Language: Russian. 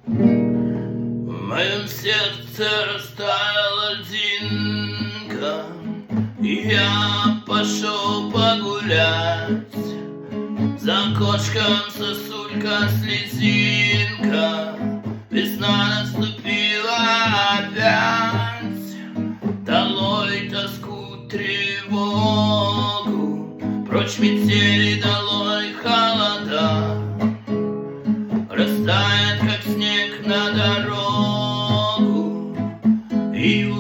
В моем сердце растаяла льдинка, и я пошел погулять. За окошком сосулька, слезинка, весна наступила опять. Долой тоску, тревогу, прочь метели, долой холода. Растает, как снег на дорогу, и